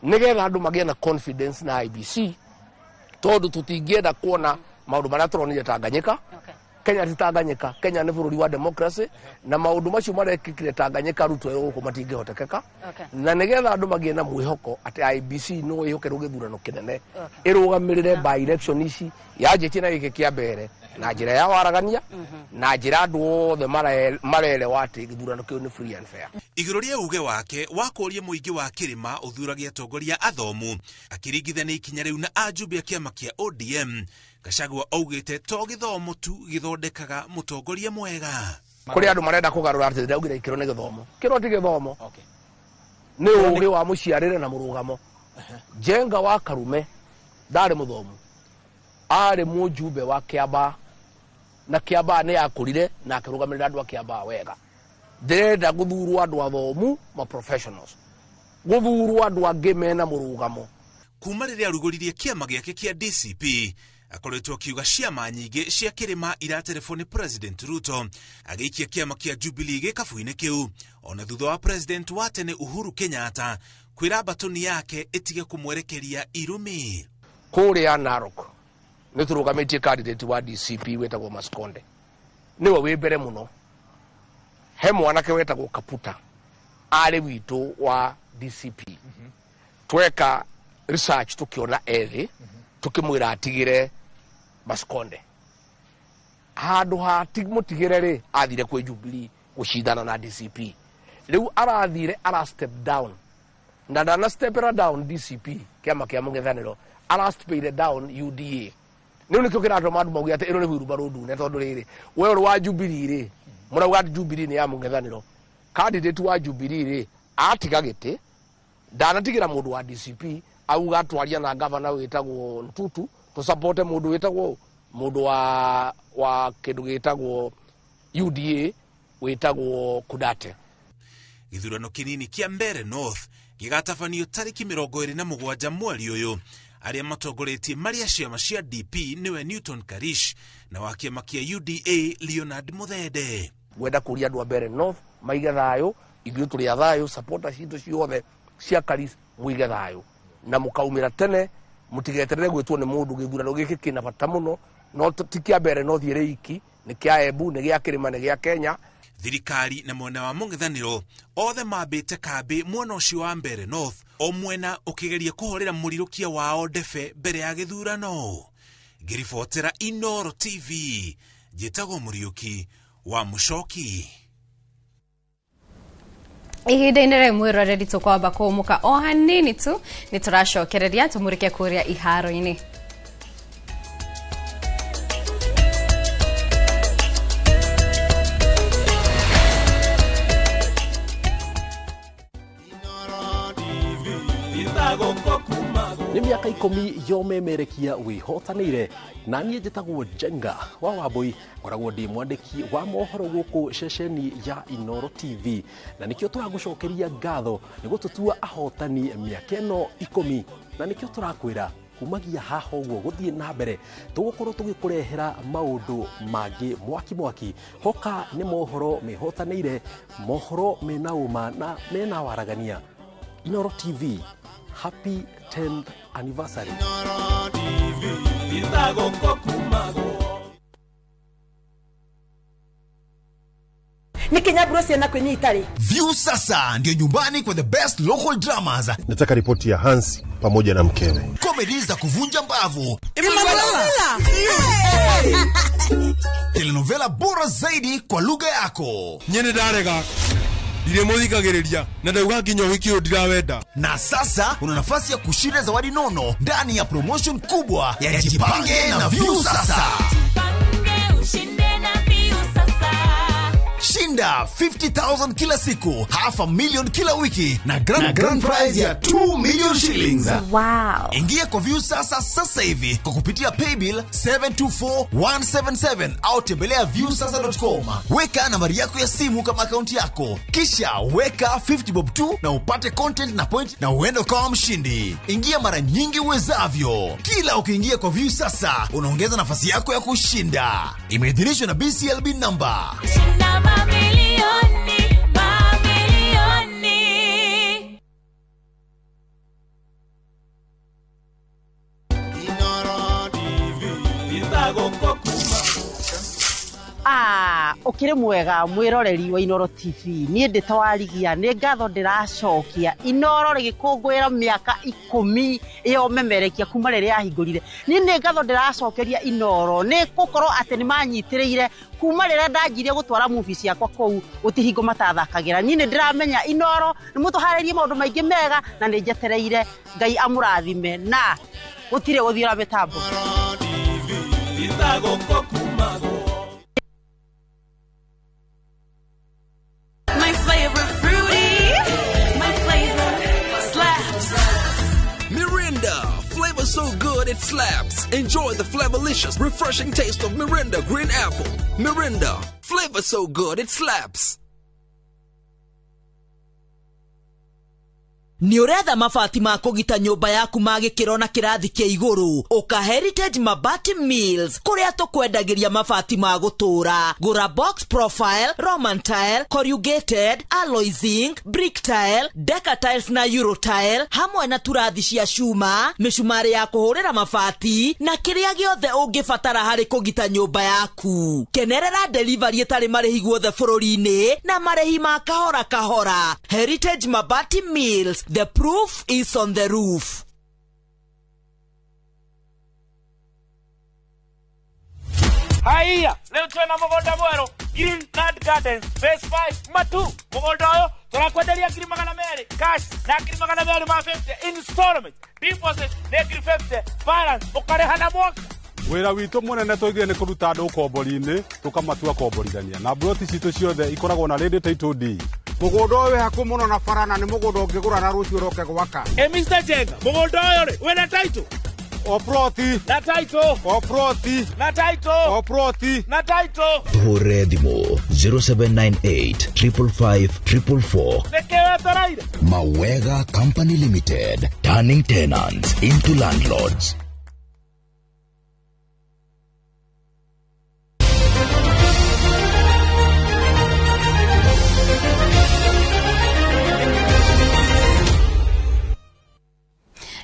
nĩgetha andũ magĩe na confidence na IEBC, tondũ tũtingĩenda kuona maũndũ marĩa tũronire Tanganyika. Kenya ti Tanganyika, Kenya nĩ bũrũri wa democracy na maũndũ macio marekĩkire Tanganyika Ruto gũkũ matingĩhotekeka. Na nĩgetha andũ magĩe na mwĩhoko atĩ IEBC no ĩhokerwo gĩthurano kĩnene ĩrũgamĩrĩre by election ici yanjĩtie na gĩkĩ kĩa mbere na njĩra ya waragania na njĩra andũ othe marelewa atĩ gĩthurano kĩu nĩ free and fair. iguru ria uge wake wakoria muingi wa kirima uthuragia atongoria athomu akiringithania ikinya riu na ajumbe a kiama kia ODM. Gachagua augite to githomo tu githondekaga mutongoria mwega. Kuri andu marenda kugarura ati ndaugire ikiro ni githomo. Kiro ti githomo. Okay. Ni uge wa muciarire na murugamo. Jenga wa Karume ndari muthomu. Ari mujumbe wa Kiamba na Kiamba ni akurire na akirugamirira andu a Kiamba wega. Ndirenda guthurwo andu athomu ma professionals. Guthurwo andu angi mena murugamo. Kuma riria aruguririe kiama giake kia DCP akoretwo akiuga ciama nyingi cia kirima iraterefoni President Ruto agiikia kiama kia Jubilee gikabu-ini kiu ona thutha wa President wa tene Uhuru Kenyatta kwira batoni yake itige kumwerekeria irumi. Kuria Narok ni turugamitie candidate wa DCP wetagwo Maskonde niwe wi mbere muno. He mwanake wetagwo Kaputa ari witu wa DCP. Tweka research tukiona ethi tukimwira atigire Maskonde handu ha mutigire ri athire kwe Jubilee gucindana na DCP. Riu arathire ara step down na ndana step down DCP kiama kia mung'ethaniro ara step down UDA. Niu ni tukira andu mandu maugi ati ino ni hurumba rundu ne tondu riri we uri wa Jubilee ri murauga ati Jubilee ni ya mung'ethaniro. Candidate wa Jubilee ri atiga giti ndanatigira mundu wa DCP auga twaria na governor wetagwo Ntutu to support mundu wetagwo mundu wa kindu gitagwo UDA wetagwo Kudate. Githurano kinini kia Mbeere North gigatafanio tariki 27 mweri uyu. Aria matongoretie maria ciama cia DP niwe Newton Karish na wa kiama kia UDA Leonard Muthede. Wenda kuria andu a Mbeere North maige thayo ithuĩ tũrĩ a thayo supporters ciitũ ciothe cia Karish muige thayo na mukaumira tene mutigeterere gwitwo ni mundu githurano giki kina bata muno no tikia Mbeere North iki ni kia Embu ni gia Kirima ni gia Kenya. Thirikari na mwena wa mung'ethaniro othe mambite kambi mwena ucio wa Mbeere North o mwena ukigeria kuhorera murirukia wao ndebe mbere ya githurano. Ngiribotera Inooro TV njitagwo Muriuki wa Mucoki. Ihinda-inĩ rĩu mwĩroreri tũkwamba kũmũka o hanini tu nĩ tũracokereria tũmũrĩke kũrĩa iharo-inĩ. Nĩ mĩaka 10 yomemerekia wihotanĩire na niĩ njĩtagwo Jenga wa Wambui ngoragwo ndĩ mwandĩki wa mohoro gũkũ ceceni ya Inooro TV na nĩkĩo tũragũcokeria ngatho nĩguo tũtua ahotani mĩaka ĩno 10 na nĩkĩo tũrakwĩra kumagia haha ũguo gũthiĩ na mbere tũgũkorwo tũgĩkũrehera maũndũ mangĩ mwaki hoka nĩ mohoro mehotanĩire mohoro mena ũma na mena waragania. Inooro TV, happy 10th anniversary. Inooro TV, itagoko kumago. Ni Kenya siana kwenye Italy. View sasa ndio nyumbani kwa the best local dramas. Nataka ripoti ya Hansi pamoja na mkewe. Comedy za kuvunja mbavu. Telenovela bora zaidi kwa lugha yako. Nyene darega. Ile muthikagiriria na ndauga nginya wiki ndirawenda. Na sasa una nafasi ya kushinda zawadi nono ndani ya promotion kubwa ya Jipange na View sasa. Jipange ushinde na View sasa. Shinda 50,000 kila siku, $500,000 kila wiki na grand prize ya 2 million shillings. Wow. Ingia kwa View sasa hivi kwa kupitia paybill 724177 au tembelea viewsasa.com. Weka nambari yako ya simu kama akaunti yako. Kisha weka 50 bob tu na upate content na point na uende kwa mshindi. Ingia mara nyingi uwezavyo. Kila ukiingia kwa View sasa unaongeza nafasi yako ya kushinda. Imeidhinishwa na BCLB number. Shinda mamilioni. ukire mwega mwiroreri wa Inoro TV nie nditawarigia ni ngatho ndiracokia Inoro rigikungwira miaka 10 iyo memerekia kuma riria yahingurire ni ngatho ndiracokeria Inoro ni gukorwo ati ni manyitiriire kuma riria ndanjirie gutwara movie ciakwa kou utihingo matathakagira ni ndiramenya Inoro ni mutuharirie maundu maingi mega na ni njetereire Ngai amurathime na gutire guthira mitambo My favorite fruity, my flavor slaps. Mirinda, flavor so good it slaps. Enjoy the flavorlicious, refreshing taste of Mirinda Green Apple. Mirinda, flavor so good it slaps. Ni uretha mabati ma kugita nyumba yaku magikiro na kirathi kia iguru uka Heritage Mabati Mills kuria tukwendagiria mabati ma gutura gura box profile, Roman tile, corrugated, alloy zinc, brick tile, Deca tiles na Euro tile hamwe na turathi cia cuma mishumari ya kuhurira mabati na kiria giothe ungibatara hari kugita nyumba yaku. Kenerera delivery etari marehi guothe bururi-ini na marehi ma kahora kahora. Heritage Mabati Mills, the proof is on the roof. Haya, leo tuna mugunda mwero Green Land Gardens Phase 5 matu mugunda oyo turakwenderia ngiri magana meri cash na ngiri magana meri ma 50 installment deposit na ngiri 50 balance ukarehana mwaka. Wira witu munene twigire ni kuruta andu ukombori-ini tukamatua komborithania na broti citu ciothe ikoragwo na ready title deed. Mugunda uyu haku muno na farana ni mugunda ungigura na rucio roke gwaka. Mr. Jenga, mugunda uyu ri wena title? Oproti na title. Oproti na title. Oproti na title. Hore Dimo 0798 555 444. Nekewe taraire. Mawega Company Limited, turning tenants into landlords.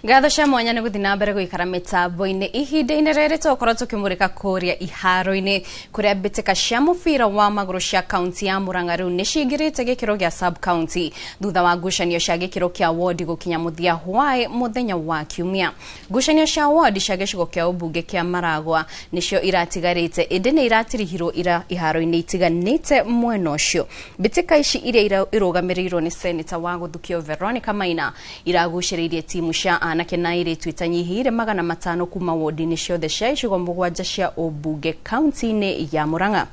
Gatho cia mwanya ni guthi na mbere guikara mitambo-ini ihinda-ini riri tukorwo tukimurika kuria iharo-ini kuria mbitika cia mubira wa maguru cia kaunti ya Murang'a riu ni cingirite gikiro gia sub county thutha wa ngucanio cia gikiro kia ward gukinya muthia hwae muthenya wa kiumia. Ngucanio cia ward cia gicigo kia ubunge kia Maragwa nicio iratigarite indi ni iratirihirwo ira iharo-ini itiganite mwena ucio. Mbitika ici iria irugamirirwo ni senator wa Guthukio Veronica Maina iraguciririe timu cia anake na iritu itanyihire 500 kuma ward-ini ciothe cia icigo mugwanja cia ubunge kaunti-ini ya Murang'a.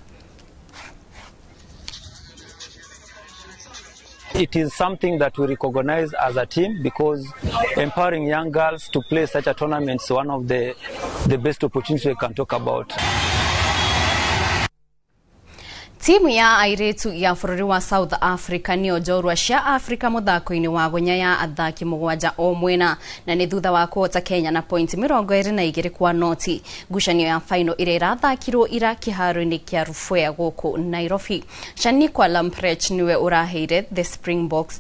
It is something that we recognize as a team because empowering young girls to play such a tournament is one of the best opportunities we can talk about. Timu ya airetu ya bururi wa South Africa ni njorua cia Africa muthako-ini wa gunya ya athaki mugwanja o mwena na ni thutha wa kuhota Kenya na point 22 kwa noti. Ngucanio ya final ira irathakirwo ira kiharo-ini kia Rufwea guku Nairobi. Shaniqua Lamprech niwe uraheire the Springboks